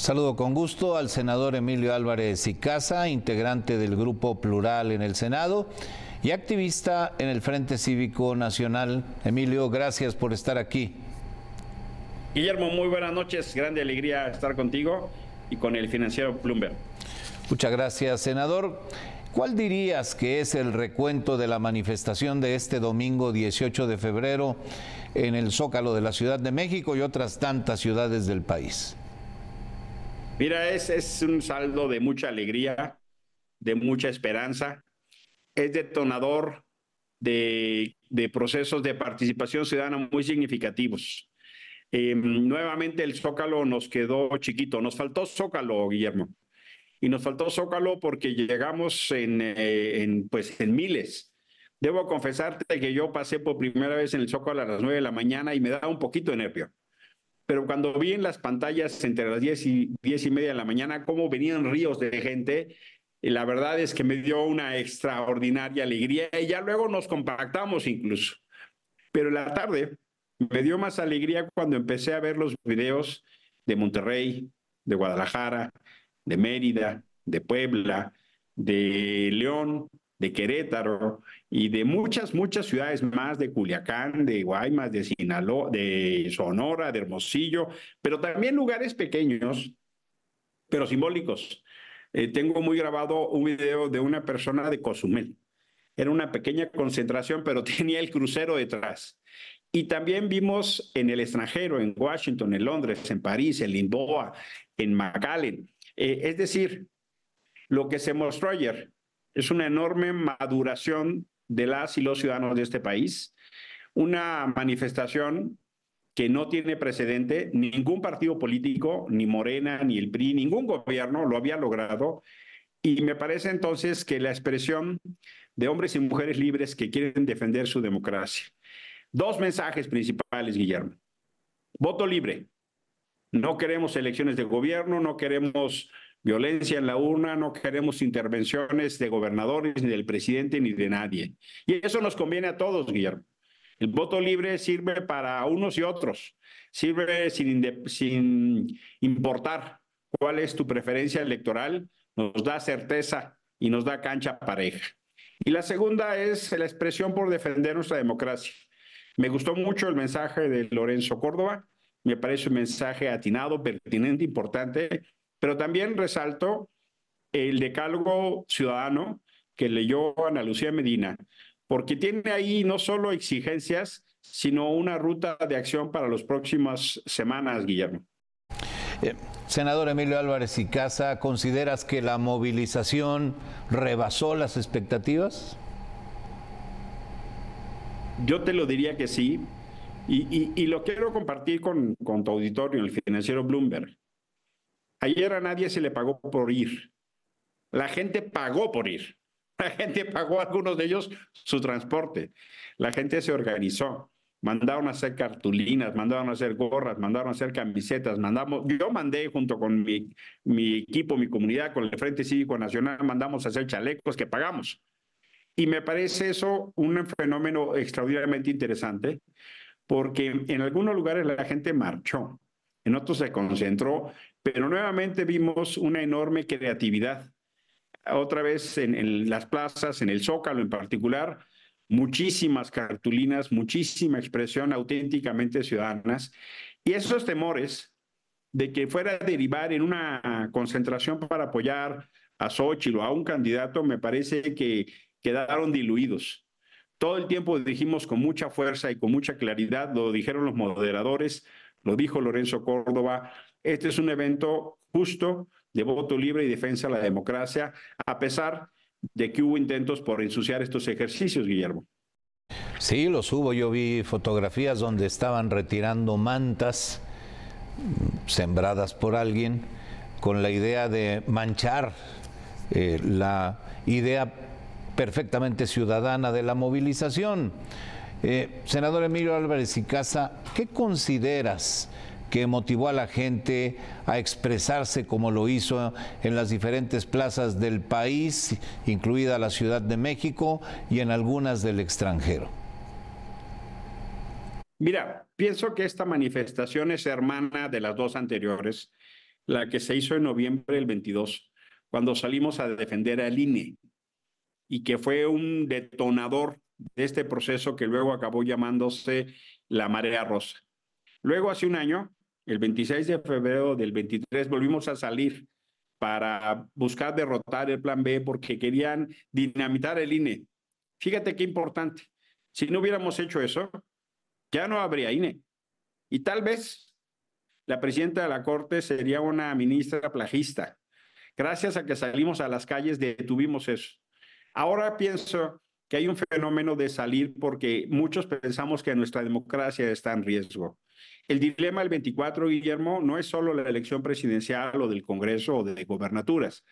Saludo con gusto al senador Emilio Álvarez y Casa, integrante del Grupo Plural en el Senado y activista en el Frente Cívico Nacional. Emilio, gracias por estar aquí. Guillermo, muy buenas noches. Grande alegría estar contigo y con el financiero Bloomberg. Muchas gracias, senador. ¿Cuál dirías que es el recuento de la manifestación de este domingo 18 de febrero en el Zócalo de la Ciudad de México y otras tantas ciudades del país? Mira, es un saldo de mucha alegría, de mucha esperanza. Es detonador de procesos de participación ciudadana muy significativos. Nuevamente el Zócalo nos quedó chiquito. Nos faltó Zócalo, Guillermo. Y nos faltó Zócalo porque llegamos en miles. Debo confesarte que yo pasé por primera vez en el Zócalo a las 9 de la mañana y me daba un poquito de nervio. Pero cuando vi en las pantallas entre las 10 y 10 y media de la mañana cómo venían ríos de gente, la verdad es que me dio una extraordinaria alegría y ya luego nos compactamos incluso. Pero en la tarde me dio más alegría cuando empecé a ver los videos de Monterrey, de Guadalajara, de Mérida, de Puebla, de León, de Querétaro y de muchas ciudades más, de Culiacán, de Guaymas, de Sinaloa, de Sonora, de Hermosillo, pero también lugares pequeños, pero simbólicos. Tengo muy grabado un video de una persona de Cozumel. Era una pequeña concentración, pero tenía el crucero detrás. Y también vimos en el extranjero, en Washington, en Londres, en París, en Lisboa, en McAllen. Es decir, lo que se mostró ayer es una enorme maduración de las y los ciudadanos de este país, una manifestación que no tiene precedente. Ningún partido político, ni Morena, ni el PRI, ningún gobierno lo había logrado. Y me parece entonces que la expresión de hombres y mujeres libres que quieren defender su democracia. Dos mensajes principales, Guillermo. Voto libre. No queremos elecciones de gobierno, no queremos violencia en la urna, no queremos intervenciones de gobernadores, ni del presidente, ni de nadie. Y eso nos conviene a todos, Guillermo. El voto libre sirve para unos y otros, sirve sin importar cuál es tu preferencia electoral, nos da certeza y nos da cancha pareja. Y la segunda es la expresión por defender nuestra democracia. Me gustó mucho el mensaje de Lorenzo Córdoba, me parece un mensaje atinado, pertinente, importante, pero también resalto el decálogo ciudadano que leyó Ana Lucía Medina, porque tiene ahí no solo exigencias, sino una ruta de acción para las próximas semanas, Guillermo. Senador Emilio Álvarez y Casa, ¿consideras que la movilización rebasó las expectativas? Yo te lo diría que sí, y lo quiero compartir con tu auditorio, el financiero Bloomberg. Ayer a nadie se le pagó por ir. La gente pagó por ir. La gente pagó, algunos de ellos, su transporte. La gente se organizó. Mandaron a hacer cartulinas, mandaron a hacer gorras, mandaron a hacer camisetas. Yo mandé junto con mi equipo, mi comunidad, con el Frente Cívico Nacional, mandamos a hacer chalecos que pagamos. Y me parece eso un fenómeno extraordinariamente interesante, porque en algunos lugares la gente marchó, en otros se concentró, pero nuevamente vimos una enorme creatividad. Otra vez en las plazas, en el Zócalo en particular, muchísimas cartulinas, muchísima expresión auténticamente ciudadanas. Y esos temores de que fuera a derivar en una concentración para apoyar a Xóchitl o a un candidato, me parece que quedaron diluidos. Todo el tiempo dijimos con mucha fuerza y con mucha claridad, lo dijeron los moderadores, lo dijo Lorenzo Córdoba, este es un evento justo de voto libre y defensa de la democracia, a pesar de que hubo intentos por ensuciar estos ejercicios, Guillermo. Sí, los hubo. Yo vi fotografías donde estaban retirando mantas sembradas por alguien con la idea de manchar la idea perfectamente ciudadana de la movilización. Senador Emilio Álvarez y Casa, ¿qué consideras que motivó a la gente a expresarse como lo hizo en las diferentes plazas del país, incluida la Ciudad de México y en algunas del extranjero? Mira, pienso que esta manifestación es hermana de las dos anteriores, la que se hizo en noviembre del 22, cuando salimos a defender al INE, y que fue un detonador de este proceso que luego acabó llamándose la marea rosa. Luego, hace un año, el 26 de febrero del 23, volvimos a salir para buscar derrotar el Plan B porque querían dinamitar el INE. Fíjate qué importante. Si no hubiéramos hecho eso, ya no habría INE. Y tal vez la presidenta de la Corte sería una ministra plagista. Gracias a que salimos a las calles, detuvimos eso. Ahora pienso que hay un fenómeno de salir porque muchos pensamos que nuestra democracia está en riesgo. El dilema del 24, Guillermo, no es solo la elección presidencial o del Congreso o de gobernaturas.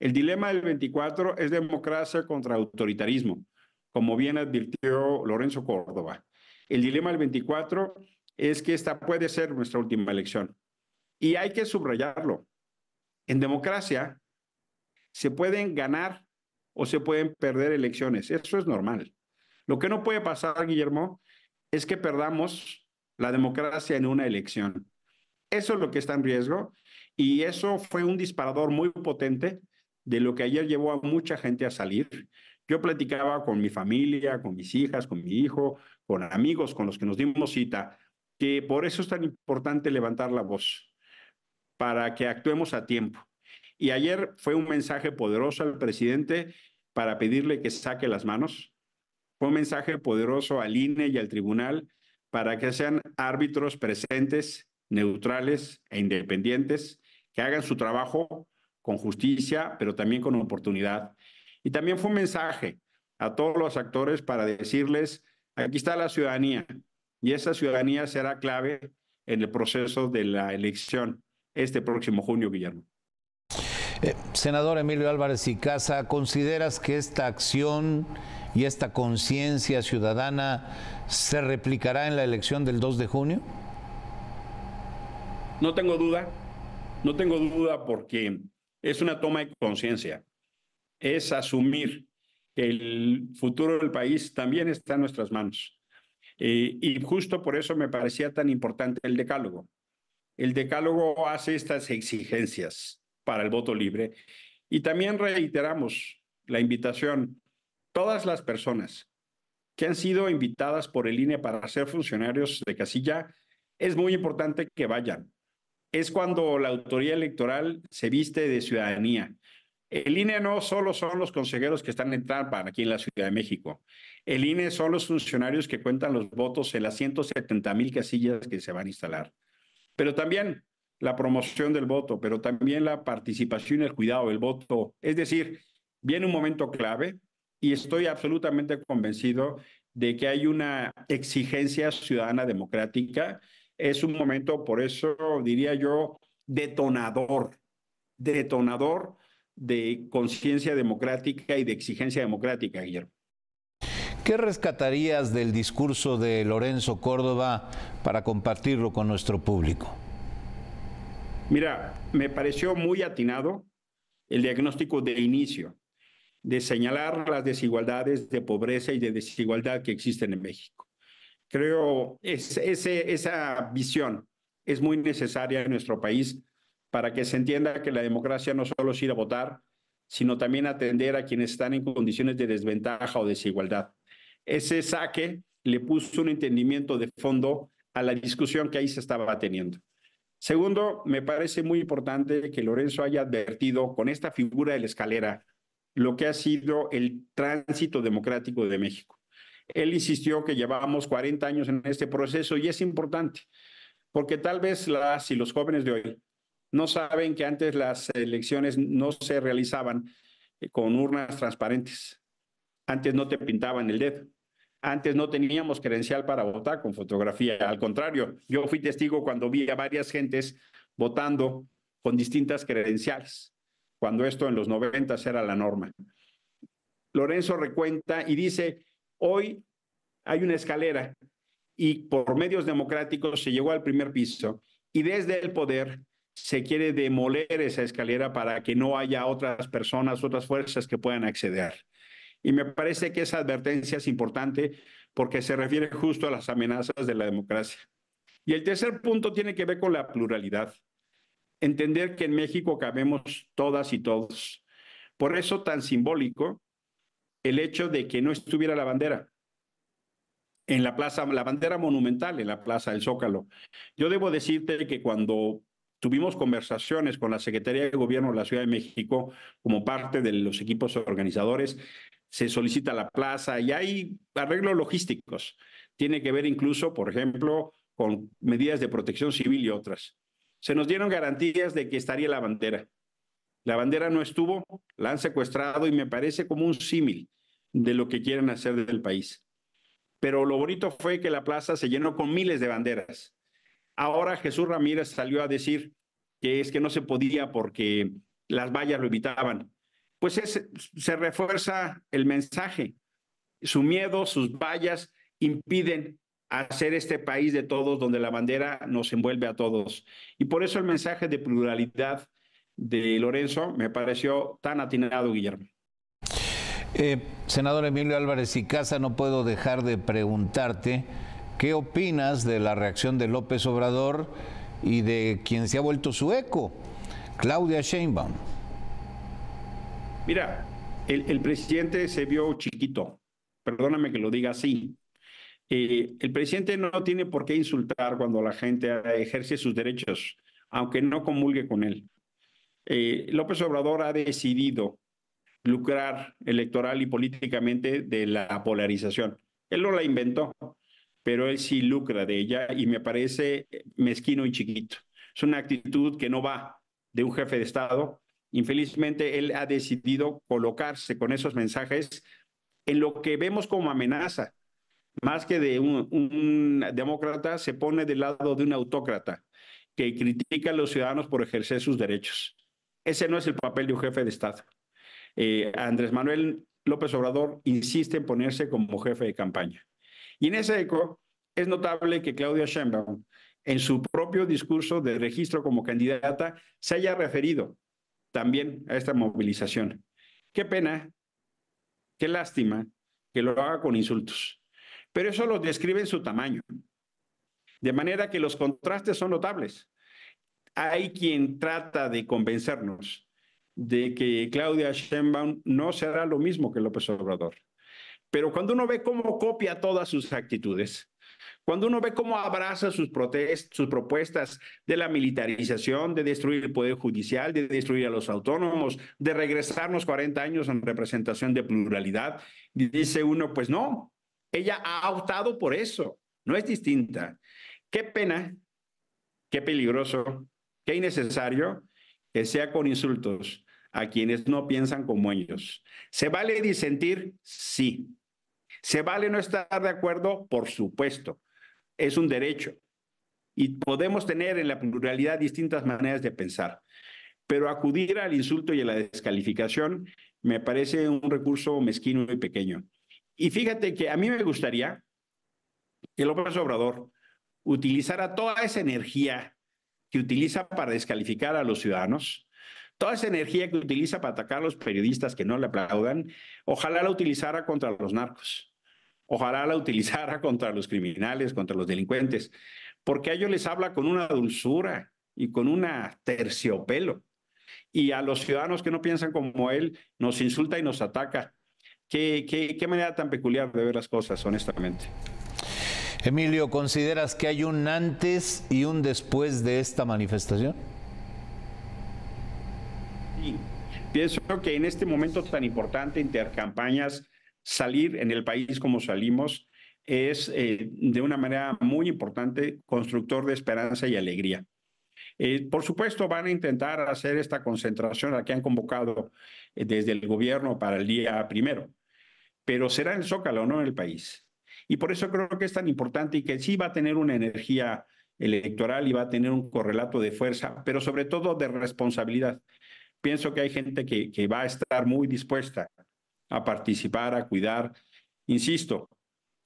El dilema del 24 es democracia contra autoritarismo, como bien advirtió Lorenzo Córdoba. El dilema del 24 es que esta puede ser nuestra última elección. Y hay que subrayarlo. En democracia se pueden ganar o se pueden perder elecciones. Eso es normal. Lo que no puede pasar, Guillermo, es que perdamos la democracia en una elección. Eso es lo que está en riesgo y eso fue un disparador muy potente de lo que ayer llevó a mucha gente a salir. Yo platicaba con mi familia, con mis hijas, con mi hijo, con amigos con los que nos dimos cita, que por eso es tan importante levantar la voz, para que actuemos a tiempo. Y ayer fue un mensaje poderoso al presidente para pedirle que saque las manos. Fue un mensaje poderoso al INE y al tribunal para que sean árbitros presentes, neutrales e independientes, que hagan su trabajo con justicia, pero también con oportunidad. Y también fue un mensaje a todos los actores para decirles, aquí está la ciudadanía, y esa ciudadanía será clave en el proceso de la elección este próximo junio, Guillermo. Senador Emilio Álvarez y Casa, ¿consideras que esta acción y esta conciencia ciudadana se replicará en la elección del 2 de junio? No tengo duda porque es una toma de conciencia, es asumir que el futuro del país también está en nuestras manos. Y justo por eso me parecía tan importante el decálogo. El decálogo hace estas exigencias para el voto libre y también reiteramos la invitación. Todas las personas que han sido invitadas por el INE para ser funcionarios de casilla, es muy importante que vayan. Es cuando la autoridad electoral se viste de ciudadanía. El INE no solo son los consejeros que están en trampa aquí en la Ciudad de México. El INE son los funcionarios que cuentan los votos en las 170,000 casillas que se van a instalar. Pero también la promoción del voto, pero también la participación y el cuidado del voto. Es decir, viene un momento clave y estoy absolutamente convencido de que hay una exigencia ciudadana democrática. Es un momento, por eso diría yo, detonador de conciencia democrática y de exigencia democrática, Guillermo. ¿Qué rescatarías del discurso de Lorenzo Córdoba para compartirlo con nuestro público? Mira, me pareció muy atinado el diagnóstico de inicio, de señalar las desigualdades de pobreza y de desigualdad que existen en México. Creo que esa visión es muy necesaria en nuestro país para que se entienda que la democracia no solo es ir a votar, sino también atender a quienes están en condiciones de desventaja o desigualdad. Ese saque le puso un entendimiento de fondo a la discusión que ahí se estaba teniendo. Segundo, me parece muy importante que Lorenzo haya advertido con esta figura de la escalera lo que ha sido el tránsito democrático de México. Él insistió que llevábamos 40 años en este proceso y es importante, porque tal vez las y los jóvenes de hoy no saben que antes las elecciones no se realizaban con urnas transparentes. Antes no te pintaban el dedo. Antes no teníamos credencial para votar con fotografía. Al contrario, yo fui testigo cuando vi a varias gentes votando con distintas credenciales, cuando esto en los 90 era la norma. Lorenzo recuenta y dice, hoy hay una escalera y por medios democráticos se llegó al primer piso y desde el poder se quiere demoler esa escalera para que no haya otras personas, otras fuerzas que puedan acceder. Y me parece que esa advertencia es importante porque se refiere justo a las amenazas de la democracia. Y el tercer punto tiene que ver con la pluralidad. entender que en México cabemos todas y todos. Por eso tan simbólico el hecho de que no estuviera la bandera en la plaza, la bandera monumental en la Plaza del Zócalo. Yo debo decirte que cuando tuvimos conversaciones con la Secretaría de Gobierno de la Ciudad de México como parte de los equipos organizadores, se solicita la plaza y hay arreglos logísticos. Tiene que ver incluso, por ejemplo, con medidas de protección civil y otras. Se nos dieron garantías de que estaría la bandera. La bandera no estuvo, la han secuestrado y me parece como un símil de lo que quieren hacer del país. Pero lo bonito fue que la plaza se llenó con miles de banderas. Ahora Jesús Ramírez salió a decir que es que no se podía porque las vallas lo evitaban. Pues se refuerza el mensaje. Su miedo, sus vallas impiden hacer este país de todos donde la bandera nos envuelve a todos. Y por eso el mensaje de pluralidad de Lorenzo me pareció tan atinado, Guillermo. Senador Emilio Álvarez y Casa, no puedo dejar de preguntarte qué opinas de la reacción de López Obrador y de quien se ha vuelto su eco, Claudia Sheinbaum. Mira, el presidente se vio chiquito, perdóname que lo diga así. El presidente no tiene por qué insultar cuando la gente ejerce sus derechos, aunque no comulgue con él. López Obrador ha decidido lucrar electoral y políticamente de la polarización. Él no la inventó, pero él sí lucra de ella y me parece mezquino y chiquito. Es una actitud que no va de un jefe de Estado. Infelizmente, él ha decidido colocarse con esos mensajes en lo que vemos como amenaza. Más que de un demócrata, se pone del lado de un autócrata que critica a los ciudadanos por ejercer sus derechos. Ese no es el papel de un jefe de Estado. Andrés Manuel López Obrador insiste en ponerse como jefe de campaña. Y en ese eco es notable que Claudia Sheinbaum, en su propio discurso de registro como candidata, se haya referido también a esta movilización. Qué pena, qué lástima que lo haga con insultos. Pero eso lo describe en su tamaño. De manera que los contrastes son notables. Hay quien trata de convencernos de que Claudia Sheinbaum no será lo mismo que López Obrador. Pero cuando uno ve cómo copia todas sus actitudes, cuando uno ve cómo abraza sus propuestas de la militarización, de destruir el Poder Judicial, de destruir a los autónomos, de regresarnos 40 años en representación de pluralidad, dice uno, pues no, ella ha optado por eso, no es distinta. Qué pena, qué peligroso, qué innecesario que sea con insultos a quienes no piensan como ellos. ¿Se vale disentir? Sí. ¿Se vale no estar de acuerdo? Por supuesto. Es un derecho. Y podemos tener en la pluralidad distintas maneras de pensar. Pero acudir al insulto y a la descalificación me parece un recurso mezquino y pequeño. Y fíjate que a mí me gustaría que López Obrador utilizara toda esa energía que utiliza para descalificar a los ciudadanos, toda esa energía que utiliza para atacar a los periodistas que no le aplaudan, ojalá la utilizara contra los narcos, ojalá la utilizara contra los criminales, contra los delincuentes, porque a ellos les habla con una dulzura y con una terciopelo. Y a los ciudadanos que no piensan como él, nos insulta y nos ataca. Qué manera tan peculiar de ver las cosas, honestamente. Emilio, ¿consideras que hay un antes y un después de esta manifestación? Sí, pienso que en este momento tan importante, intercampañas, salir en el país como salimos, es de una manera muy importante constructor de esperanza y alegría. Por supuesto, van a intentar hacer esta concentración a la que han convocado desde el gobierno para el día 1, pero será en el Zócalo, no en el país. Y por eso creo que es tan importante y que sí va a tener una energía electoral y va a tener un correlato de fuerza, pero sobre todo de responsabilidad. Pienso que hay gente que va a estar muy dispuesta a participar, a cuidar. Insisto,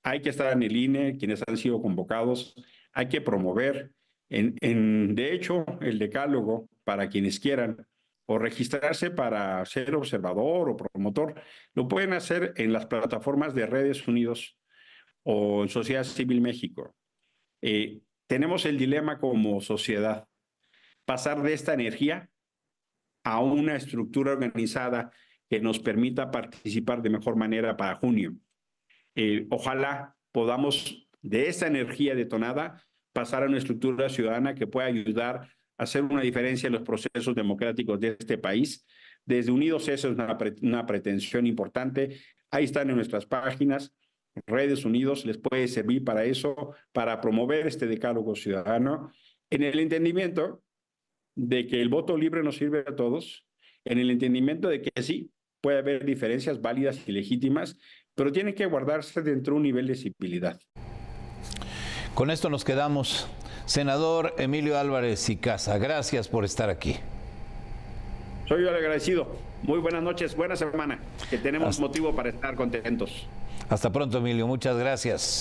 hay que estar en el INE, quienes han sido convocados, hay que promover, de hecho, el decálogo para quienes quieran, o registrarse para ser observador o promotor, lo pueden hacer en las plataformas de Redes Unidos o en Sociedad Civil México. Tenemos el dilema como sociedad. pasar de esta energía a una estructura organizada que nos permita participar de mejor manera para junio. Ojalá podamos de esta energía detonada pasar a una estructura ciudadana que pueda ayudar a hacer una diferencia en los procesos democráticos de este país. Desde Unidos eso es una pretensión importante. Ahí están en nuestras páginas. Redes Unidos les puede servir para eso, para promover este decálogo ciudadano, en el entendimiento de que el voto libre nos sirve a todos, en el entendimiento de que sí, puede haber diferencias válidas y legítimas, pero tienen que guardarse dentro de un nivel de civilidad. Con esto nos quedamos. Senador Emilio Álvarez y Casa, gracias por estar aquí. Soy yo el agradecido. Muy buenas noches, buena semana, que tenemos motivo para estar contentos. Hasta pronto, Emilio. Muchas gracias.